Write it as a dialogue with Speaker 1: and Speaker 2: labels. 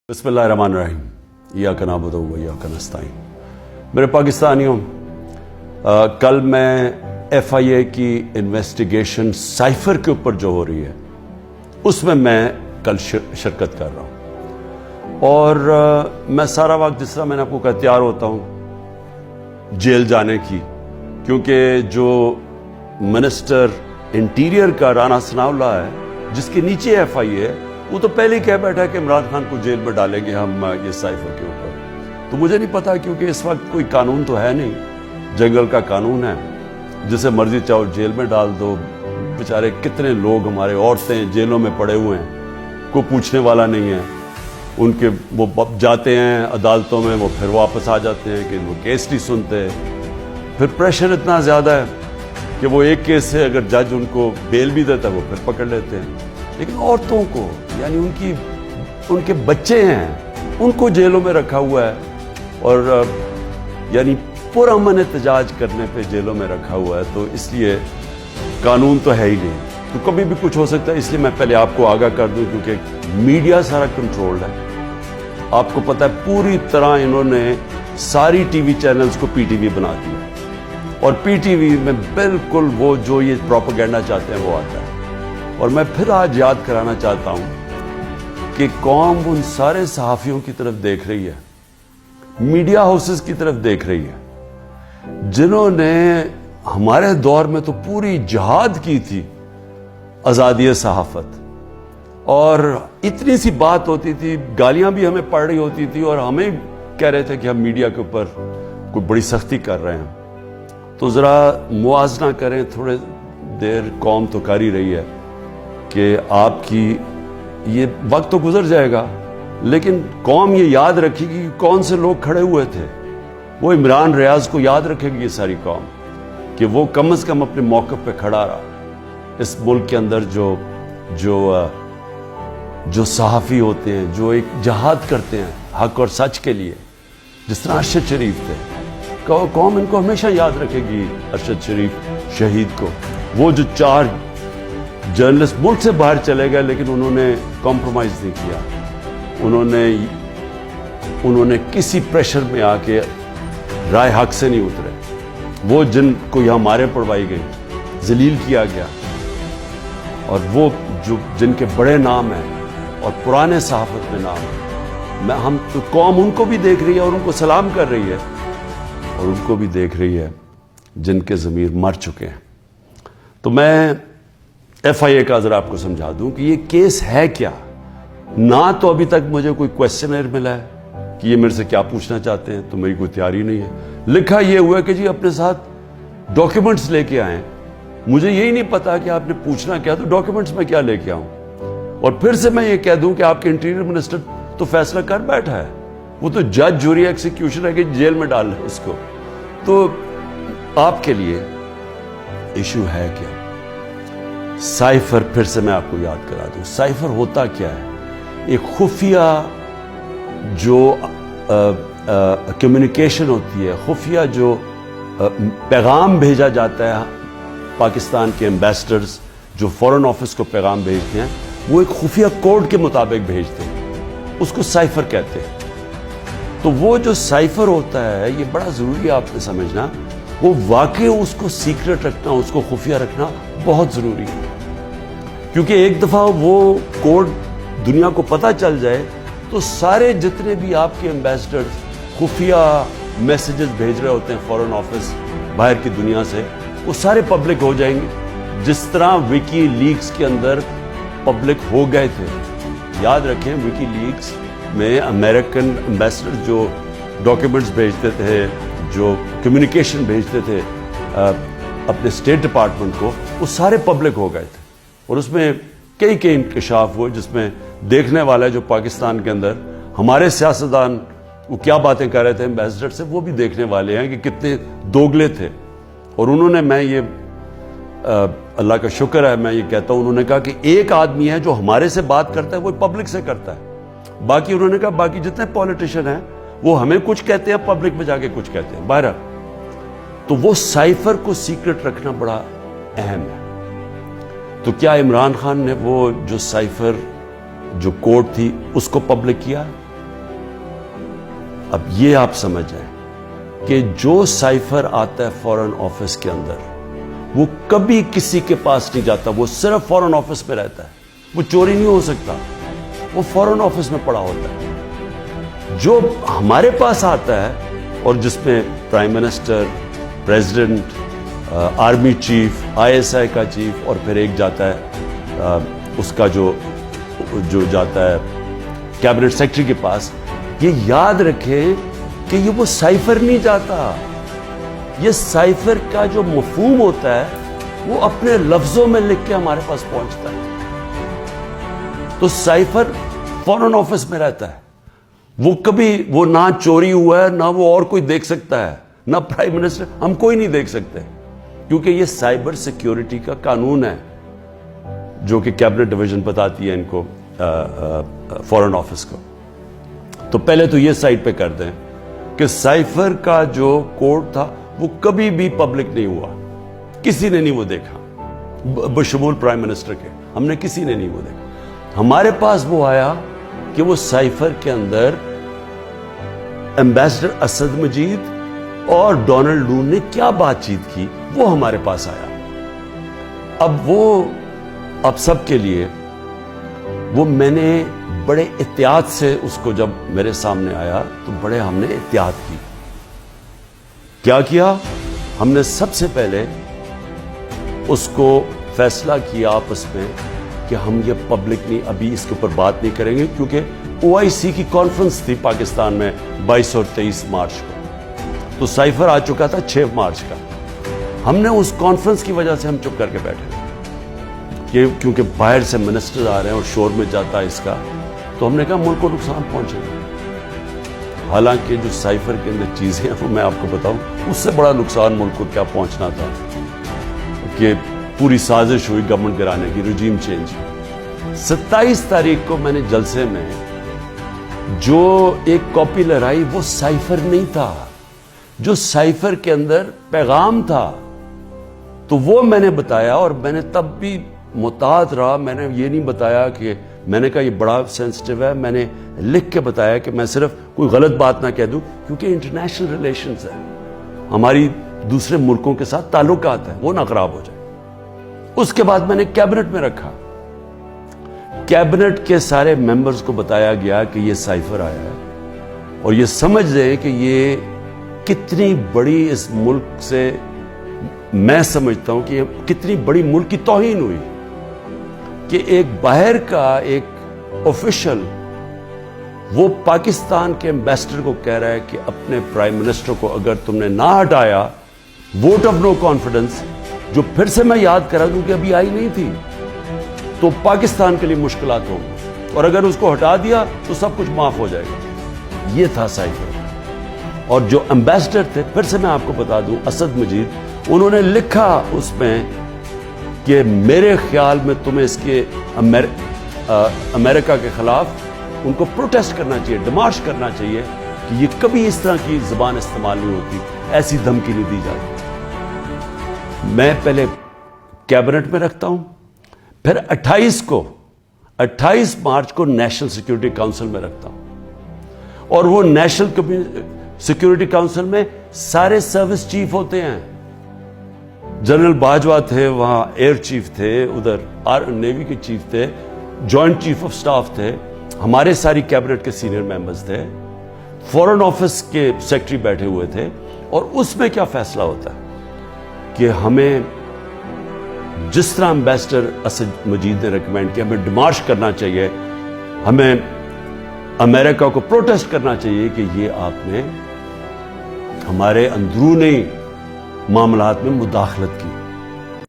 Speaker 1: बिस्मिल्लाहिर्रहमानिर्रहीम। इय्याक नअबुदु व इय्याक नस्तईन। मेरे पाकिस्तानियों, कल मैं FIA की इन्वेस्टिगेशन साइफर के ऊपर जो हो रही है उसमें मैं कल शिरकत कर रहा हूँ। और मैं सारा वक्त जिस तरह मैंने आपको कहा तैयार होता हूँ जेल जाने की, क्योंकि जो मिनिस्टर इंटीरियर का राना सनाउल्लाह है जिसके नीचे FIA है, वो तो पहले ही कह बैठा है कि इमरान खान को जेल में डालेंगे हम ये साइफर के ऊपर। तो मुझे नहीं पता, क्योंकि इस वक्त कोई कानून तो है नहीं, जंगल का कानून है, जिसे मर्जी चाहो जेल में डाल दो। बेचारे कितने लोग हमारे औरतें जेलों में पड़े हुए हैं, कोई पूछने वाला नहीं है उनके। वो जाते हैं अदालतों में, वो फिर वापस आ जाते हैं कि वो केस नहीं सुनते। फिर प्रेशर इतना ज़्यादा है कि वो एक केस से अगर जज उनको बेल भी देता है वो फिर पकड़ लेते हैं। लेकिन औरतों को, यानी उनके बच्चे हैं, उनको जेलों में रखा हुआ है, और यानी पुरअमन एहतजाज करने पे जेलों में रखा हुआ है। तो इसलिए कानून तो है ही नहीं, तो कभी भी कुछ हो सकता है। इसलिए मैं पहले आपको आगाह कर दूं, क्योंकि मीडिया सारा कंट्रोल्ड है। आपको पता है पूरी तरह इन्होंने सारी टीवी चैनल्स को PTV बना दिया, और PTV में बिल्कुल वो जो ये प्रोपेगेंडा चाहते हैं वो आता है। और मैं फिर आज याद कराना चाहता हूं कि कौम उन सारे सहाफियों की तरफ देख रही है, मीडिया हाउसेस की तरफ देख रही है, जिन्होंने हमारे दौर में तो पूरी जिहाद की थी आजादी सहाफत। और इतनी सी बात होती थी, गालियां भी हमें पड़ रही होती थी, और हमें कह रहे थे कि हम मीडिया के ऊपर कोई बड़ी सख्ती कर रहे हैं। तो जरा मुआवजा करें, थोड़े देर कौम तो कर ही रही है कि आपकी ये वक्त तो गुजर जाएगा, लेकिन कौम ये याद रखेगी कि कौन से लोग खड़े हुए थे। वो इमरान रियाज को याद रखेगी ये सारी कौम, कि वो कम से कम अपने मौक़िफ़ पे खड़ा रहा। इस मुल्क के अंदर जो सहाफ़ी होते हैं, जो एक जहाद करते हैं हक और सच के लिए, जिस तरह अरशद शरीफ थे, कौम इनको हमेशा याद रखेगी। अरशद शरीफ शहीद को, वो जो 4 जर्नलिस्ट मुल्क से बाहर चले गए, लेकिन उन्होंने कॉम्प्रोमाइज नहीं किया। उन्होंने किसी प्रेशर में आके राय हक से नहीं उतरे। वो जिनको यहाँ मारे पड़वाई गई, जलील किया गया, और वो जो जिनके बड़े नाम हैं और पुराने सहाफत में नाम है, हम तो कौम उनको भी देख रही है और उनको सलाम कर रही है, और उनको भी देख रही है जिनके ज़मीर मर चुके हैं। तो मैं FIA का जरा आपको समझा दूं कि ये केस है क्या। ना तो अभी तक मुझे कोई क्वेश्चनर मिला है कि ये मेरे से क्या पूछना चाहते हैं, तो मेरी कोई तैयारी नहीं है। लिखा ये हुआ कि जी अपने साथ डॉक्यूमेंट्स लेके आए। मुझे यही नहीं पता कि आपने पूछना क्या, तो डॉक्यूमेंट्स में क्या लेके आऊं। और फिर से मैं ये कह दूं कि आपके इंटीरियर मिनिस्टर तो फैसला कर बैठा है, वो तो जज, जूरी, एक्सिक्यूशन है कि जेल में डाल रहे इसको। तो आपके लिए इशू है क्या? साइफर, फिर से मैं आपको याद करा दूं, साइफर होता क्या है? एक खुफिया जो कम्युनिकेशन होती है, खुफिया जो पैगाम भेजा जाता है, पाकिस्तान के एम्बेसडर्स जो फॉरेन ऑफिस को पैगाम भेजते हैं, वो एक खुफिया कोड के मुताबिक भेजते हैं, उसको साइफर कहते हैं। तो वो जो साइफर होता है, ये बड़ा ज़रूरी है आपने समझना, वो वाकई उसको सीक्रेट रखना, उसको खुफिया रखना बहुत ज़रूरी है। क्योंकि एक दफ़ा वो कोड दुनिया को पता चल जाए, तो सारे जितने भी आपके एम्बेसडर्स खुफिया मैसेजेस भेज रहे होते हैं फॉरेन ऑफिस बाहर की दुनिया से, वो सारे पब्लिक हो जाएंगे, जिस तरह विकी लीक्स के अंदर पब्लिक हो गए थे। याद रखें, विकी लीक्स में अमेरिकन एम्बेसडर जो डॉक्यूमेंट्स भेजते थे, जो कम्युनिकेशन भेजते थे अपने स्टेट डिपार्टमेंट को, वो सारे पब्लिक हो गए थे। और उसमें कई इंकशाफ हुए, जिसमें देखने वाला है जो पाकिस्तान के अंदर हमारे सियासतदान वो क्या बातें कर रहे थे एम्बेसडर से, वो भी देखने वाले हैं कि कितने दोगले थे। और उन्होंने, मैं ये अल्लाह का शुक्र है, मैं ये कहता हूँ, उन्होंने कहा कि एक आदमी है जो हमारे से बात करता है, वो पब्लिक से करता है। बाकी उन्होंने कहा बाकी जितने पॉलिटिशियन हैं वो हमें कुछ कहते हैं, पब्लिक में जाके कुछ कहते हैं। बहरहाल, तो वो साइफर को सीक्रेट रखना बड़ा अहम है। तो क्या इमरान खान ने वो जो साइफर जो कोड थी उसको पब्लिक किया? اب یہ آپ سمجھ جائیں کہ جو سائفر آتا ہے فورن آفس کے اندر وہ کبھی کسی کے پاس نہیں جاتا, وہ صرف فورن آفس میں رہتا ہے, وہ چوری نہیں ہو سکتا, وہ فورن آفس میں پڑا ہوتا ہے. جو ہمارے پاس آتا ہے اور جس میں prime minister, president, army chief, ISI کا چیف, اور پھر ایک جاتا ہے اس کا جو جاتا ہے کیبنٹ سیکرٹری کے پاس, یہ یاد رکھیں کہ یہ وہ سائفر نہیں جاتا. یہ سائفر کا جو مفہوم ہوتا ہے وہ اپنے لفظوں میں لکھ کے ہمارے پاس پہنچتا ہے. تو سائفر فورن آفس میں رہتا ہے, وہ کبھی وہ نہ چوری ہوا ہے نہ وہ اور کوئی دیکھ سکتا ہے, نہ پرائم منسٹر, ہم کوئی نہیں دیکھ سکتے, کیونکہ یہ سائبر سیکیورٹی کا قانون ہے جو کہ کیبنٹ ڈویژن بتاتی ہے ان کو, فورن آفس کو. تو پہلے تو یہ سائٹ پہ کر دیں کہ سائفر کا جو کوڈ تھا وہ کبھی بھی پبلک نہیں ہوا, کسی نے نہیں وہ دیکھا بشمول پرائم منسٹر کے, ہم نے کسی نے نہیں وہ دیکھا. ہمارے پاس وہ آیا کہ وہ سائفر کے اندر ایمبیسڈر اسد مجید اور ڈونلڈ لو نے کیا بات چیت کی, وہ ہمارے پاس آیا. اب سب کے لیے وہ میں نے بڑے احتیاط سے اس کو جب میرے سامنے آیا تو بڑے ہم نے احتیاط کی. کیا کیا ہم نے؟ سب سے پہلے اس کو فیصلہ کیا آپس میں کہ ہم یہ پبلک نہیں, ابھی اس کے اوپر بات نہیں کریں گے, کیونکہ OIC کی کانفرنس تھی پاکستان میں 22 اور 23 مارچ کو, تو سائفر آ چکا تھا 6 مارچ کا. ہم نے اس کانفرنس کی وجہ سے ہم چپ کر کے بیٹھے کیونکہ باہر سے منسٹر آ رہے ہیں اور شور میں جاتا ہے اس کا, تو ہم نے کہا ملک کو نقصان پہنچے گا. حالانکہ جو سائفر کے اندر چیزیں ہیں وہ میں آپ کو بتاؤں, اس سے بڑا نقصان ملک کو کیا پہنچنا تھا کہ پوری سازش ہوئی گورنمنٹ گرانے کی, رجیم چینج. 27 تاریخ کو میں نے جلسے میں جو ایک کاپی لہرائی وہ سائفر نہیں تھا, جو سائفر کے اندر پیغام تھا تو وہ میں نے بتایا. اور میں نے تب بھی محتاط رہا, میں نے یہ نہیں بتایا کہ میں نے کہا یہ بڑا سینسٹیو ہے, میں نے لکھ کے بتایا کہ میں صرف کوئی غلط بات نہ کہہ دوں, کیونکہ انٹرنیشنل ریلیشنز ہے, ہماری دوسرے ملکوں کے ساتھ تعلقات ہیں, وہ نہ خراب ہو جائے. اس کے بعد میں نے کیبنٹ میں رکھا, کیبنٹ کے سارے ممبرز کو بتایا گیا کہ یہ سائفر آیا ہے, اور یہ سمجھ لیں کہ یہ کتنی بڑی اس ملک سے, میں سمجھتا ہوں کہ یہ کتنی بڑی ملک کی توہین ہوئی کہ ایک باہر کا ایک آفیشل وہ پاکستان کے ایمبیسڈر کو کہہ رہا ہے کہ اپنے پرائم منسٹر کو اگر تم نے نہ ہٹایا, ووٹ آف نو کانفیڈنس, جو پھر سے میں یاد کرا دوں کہ ابھی آئی نہیں تھی, تو پاکستان کے لیے مشکلات ہوں, اور اگر اس کو ہٹا دیا تو سب کچھ معاف ہو جائے گا. یہ تھا سائفر. اور جو ایمبیسڈر تھے, پھر سے میں آپ کو بتا دوں, اسد مجید, انہوں نے لکھا اس میں کہ میرے خیال میں تمہیں اس کے امریکہ کے خلاف ان کو پروٹیسٹ کرنا چاہیے, ڈیمارش کرنا چاہیے کہ یہ کبھی اس طرح کی زبان استعمال نہیں ہوتی, ایسی دھمکی نہیں دی جاتی. میں پہلے کیبنٹ میں رکھتا ہوں, پھر 28 مارچ کو نیشنل سیکیورٹی کاؤنسل میں رکھتا ہوں, اور وہ نیشنل سیکیورٹی کاؤنسل میں سارے سروس چیف ہوتے ہیں. جنرل باجوہ تھے وہاں, ایئر چیف تھے ادھر, نیوی کے چیف تھے, جوائنٹ چیف آف سٹاف تھے, ہمارے ساری کیبنٹ کے سینئر ممبرز تھے, فورن آفس کے سیکرٹری بیٹھے ہوئے تھے. اور اس میں کیا فیصلہ ہوتا ہے کہ ہمیں جس طرح ایمبیسڈر اسد مجید نے ریکمینڈ کیا, ہمیں ڈیمارش کرنا چاہیے, ہمیں امریکہ کو پروٹیسٹ کرنا چاہیے کہ یہ آپ نے ہمارے اندرونی معاملات میں مداخلت کی.